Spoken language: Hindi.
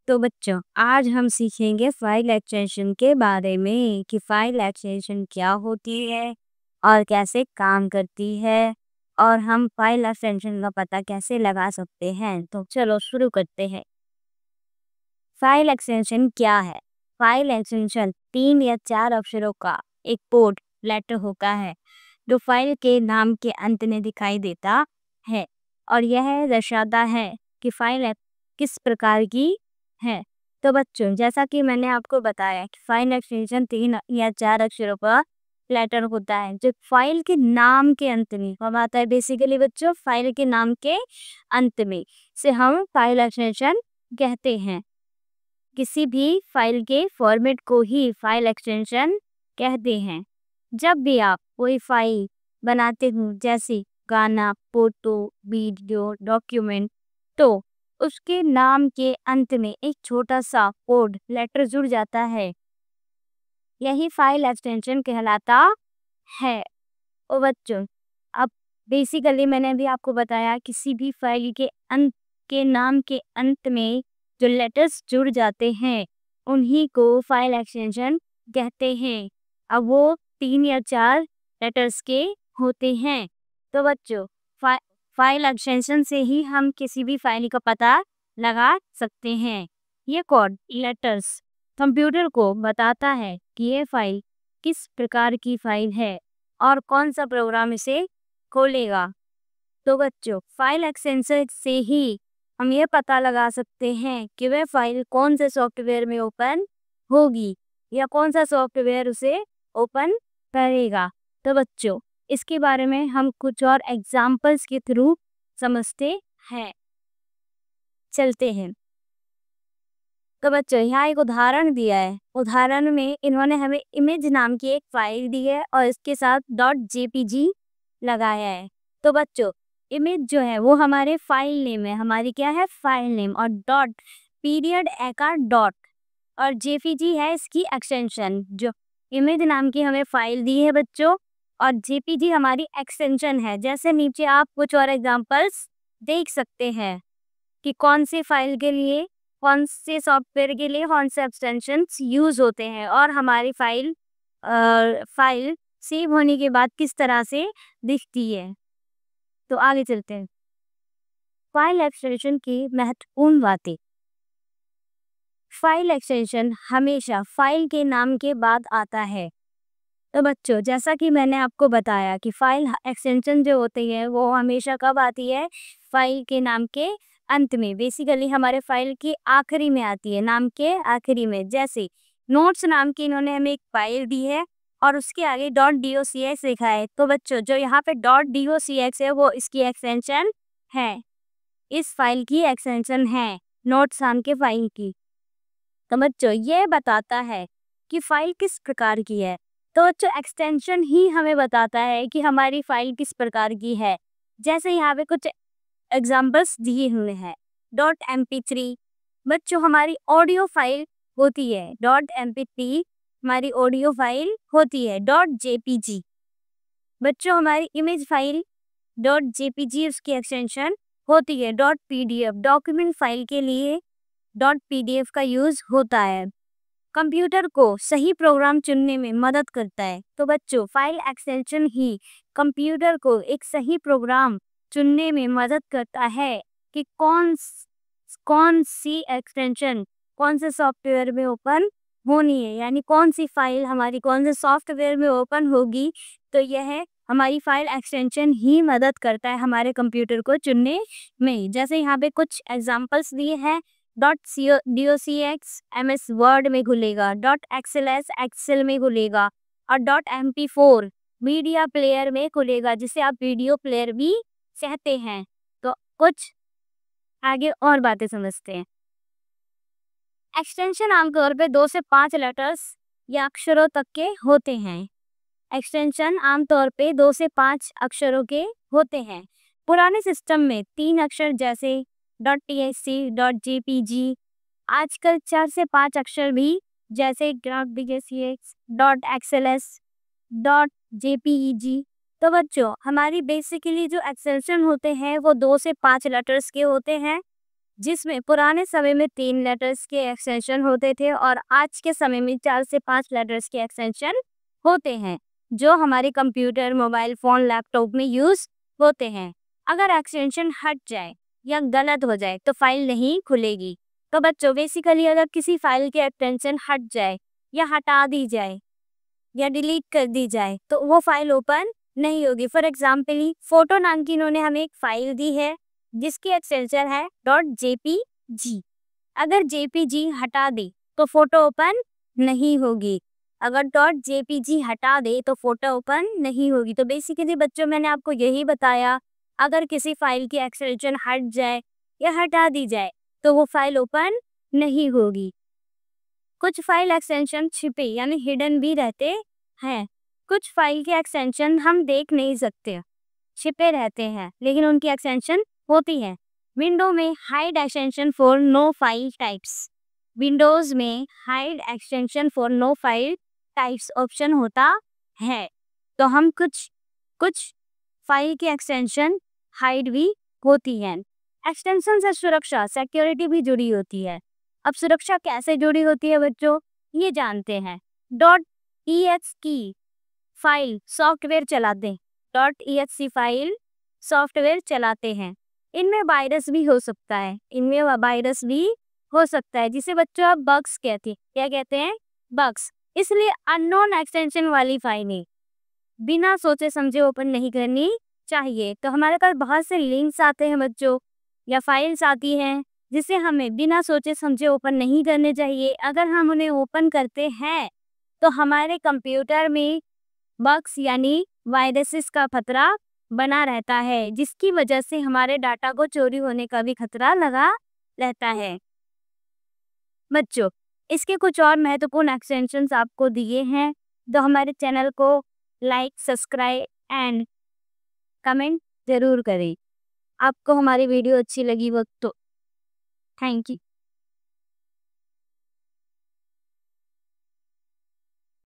तो बच्चों आज हम सीखेंगे फाइल एक्सटेंशन के बारे में कि फाइल एक्सटेंशन क्या होती है और कैसे काम करती है और हम फाइल एक्सटेंशन का पता कैसे लगा सकते हैं। तो चलो शुरू करते हैं। फाइल एक्सटेंशन क्या है? फाइल एक्सटेंशन 3 या 4 अक्षरों का एक कोड लेटर होता है जो फाइल के नाम के अंत में दिखाई देता है और यह दर्शाता है कि फाइल किस प्रकार की है। तो बच्चों जैसा कि मैंने आपको बताया कि फाइल एक्सटेंशन 3 या 4 अक्षरों का लेटर होता है जो फाइल के नाम के अंत में कब आता है। बेसिकली बच्चों फाइल के नाम के अंत में से हम फाइल एक्सटेंशन कहते हैं। किसी भी फाइल के फॉर्मेट को ही फाइल एक्सटेंशन कहते हैं। जब भी आप कोई फाइल बनाते हो जैसे गाना, फोटो, वीडियो, डॉक्यूमेंट, तो उसके नाम के अंत में एक छोटा सा कोड लेटर जुड़ जाता है, यही फाइल एक्सटेंशन कहलाता है। और बच्चों अब बेसिकली मैंने अभी आपको बताया किसी भी फाइल के अंत के नाम के अंत में जो लेटर्स जुड़ जाते हैं उन्हीं को फाइल एक्सटेंशन कहते हैं। अब वो 3 या 4 लेटर्स के होते हैं। तो बच्चों फाइल एक्सटेंशन से ही हम किसी भी फाइल का पता लगा सकते हैं। ये कोड लेटर्स कंप्यूटर को बताता है कि ये फाइल किस प्रकार की फाइल है और कौन सा प्रोग्राम इसे खोलेगा। तो बच्चों फाइल एक्सटेंशन से ही हम ये पता लगा सकते हैं कि वह फाइल कौन से सॉफ्टवेयर में ओपन होगी या कौन सा सॉफ्टवेयर उसे ओपन करेगा। तो बच्चों इसके बारे में हम कुछ और एग्जाम्पल्स के थ्रू समझते हैं। चलते हैं। तो बच्चों यहाँ एक उदाहरण दिया है। उदाहरण में इन्होंने हमें इमेज नाम की एक फाइल दी है और इसके साथ .jpg लगाया है। तो बच्चों इमेज जो है वो हमारे फाइल नेम है, हमारी क्या है फाइल नेम, और डॉट पीरियड एका डॉट और jpg है इसकी एक्सटेंशन। जो इमेज नाम की हमें फाइल दी है बच्चों और jpg हमारी एक्सटेंशन है। जैसे नीचे आप कुछ और एग्जांपल्स देख सकते हैं कि कौन सी फाइल के लिए कौन से सॉफ्टवेयर के लिए कौन से एक्सटेंशंस यूज होते हैं और हमारी फाइल सेव होने के बाद किस तरह से दिखती है। तो आगे चलते हैं। फाइल एक्सटेंशन की महत्वपूर्ण बातें। फाइल एक्सटेंशन हमेशा फाइल के नाम के बाद आता है। तो बच्चों जैसा कि मैंने आपको बताया कि फाइल एक्सटेंशन जो होती है वो हमेशा कब आती है, फाइल के नाम के अंत में। बेसिकली हमारे फाइल के आखिरी में आती है, नाम के आखिरी में। जैसे नोट्स नाम की इन्होंने हमें एक फाइल दी है और उसके आगे .docx लिखा है। तो बच्चों जो यहाँ पे .docx है वो इसकी एक्सटेंशन है, इस फाइल की एक्सटेंशन है नोट्स नाम के फाइल की। तो बच्चों ये बताता है कि फाइल किस प्रकार की है। तो बच्चों एक्सटेंशन ही हमें बताता है कि हमारी फाइल किस प्रकार की है। जैसे यहाँ पे कुछ एग्जाम्पल्स दिए हुए हैं। .mp3 बच्चों हमारी ऑडियो फाइल होती है, .mp3 हमारी ऑडियो फाइल होती है। .jpg बच्चों हमारी इमेज फाइल .jpg उसकी एक्सटेंशन होती है। .pdf डॉक्यूमेंट फाइल के लिए .pdf का यूज होता है। कंप्यूटर को सही प्रोग्राम चुनने में मदद करता है। तो बच्चों फाइल एक्सटेंशन ही कंप्यूटर को एक सही प्रोग्राम चुनने में मदद करता है कि कौन सी एक्सटेंशन कौन से सॉफ्टवेयर में ओपन होनी है, यानी कौन सी फाइल हमारी कौन से सॉफ्टवेयर में ओपन होगी। तो यह हमारी फाइल एक्सटेंशन ही मदद करता है हमारे कंप्यूटर को चुनने में। जैसे यहाँ पे कुछ एग्जांपल्स दिए हैं। .docx MS वर्ड में खुलेगा, .xls एक्सेल में खुलेगा और .mp4 मीडिया प्लेयर में खुलेगा, जिसे आप वीडियो प्लेयर भी कहते हैं। तो कुछ आगे और बातें समझते हैं। एक्सटेंशन आमतौर पे 2 से 5 लेटर्स या अक्षरों तक के होते हैं। एक्सटेंशन आमतौर पे 2 से 5 अक्षरों के होते हैं। पुराने सिस्टम में 3 अक्षर जैसे .txt, .jpg, आजकल 4 से 5 अक्षर भी जैसे .bgcx, .xls, .jpeg। तो बच्चों हमारी बेसिकली जो एक्सटेंशन होते हैं वो 2 से 5 लेटर्स के होते हैं जिसमें पुराने समय में 3 लेटर्स के एक्सटेंशन होते थे और आज के समय में 4 से 5 लेटर्स के एक्सटेंशन होते हैं, जो हमारे कंप्यूटर, मोबाइल फ़ोन, लैपटॉप में यूज़ होते हैं। अगर एक्सटेंशन हट जाए या गलत हो जाए तो फाइल नहीं खुलेगी। तो बच्चों बेसिकली अगर किसी फाइल की एक्सटेंशन हट जाए या हटा दी जाए या डिलीट कर दी जाए तो वो फाइल ओपन नहीं होगी। फॉर एग्जाम्पल फोटो नाम की इन्होंने हमें एक फाइल दी है जिसकी एक्सटेंशन है .jpg। अगर jpg हटा दे तो फोटो ओपन नहीं होगी। अगर .jpg हटा दे तो फोटो ओपन नहीं होगी। तो बेसिकली बच्चों मैंने आपको यही बताया, अगर किसी फाइल की एक्सटेंशन हट जाए या हटा दी जाए तो वो फाइल ओपन नहीं होगी। कुछ फाइल एक्सटेंशन छिपे यानी हिडन भी रहते हैं। कुछ फाइल के एक्सटेंशन हम देख नहीं सकते, छिपे रहते हैं, लेकिन उनकी एक्सटेंशन होती है। विंडो में hide extension for no file types. विंडोज में hide extension for no file types option होता है, तो हम कुछ फाइल की एक्सटेंशन हाइड भी होती है। एक्सटेंशन से सुरक्षा, सिक्योरिटी भी जुड़ी होती है। अब सुरक्षा कैसे जुड़ी होती है बच्चों, ये जानते हैं। .exe फाइल सॉफ्टवेयर चलाते हैं। .exe फाइल सॉफ्टवेयर चलाते हैं। इनमें वायरस भी हो सकता है, जिसे बच्चों आप बग्स कहते हैं। क्या कहते हैं? बग्स। इसलिए अननोन एक्सटेंशन वाली फाइलें बिना सोचे समझे ओपन नहीं करनी चाहिए। तो हमारे पास बहुत से लिंक्स आते हैं बच्चों, या फाइल्स आती हैं जिसे हमें बिना सोचे समझे ओपन नहीं करने चाहिए। अगर हम उन्हें ओपन करते हैं तो हमारे कंप्यूटर में बग्स यानी वायरसेस का खतरा बना रहता है, जिसकी वजह से हमारे डाटा को चोरी होने का भी खतरा लगा रहता है। बच्चों इसके कुछ और महत्वपूर्ण एक्सटेंशंस आपको दिए हैं, तो हमारे चैनल को लाइक, सब्सक्राइब एंड कमेंट ज़रूर करें। आपको हमारी वीडियो अच्छी लगी हो तो थैंक यू।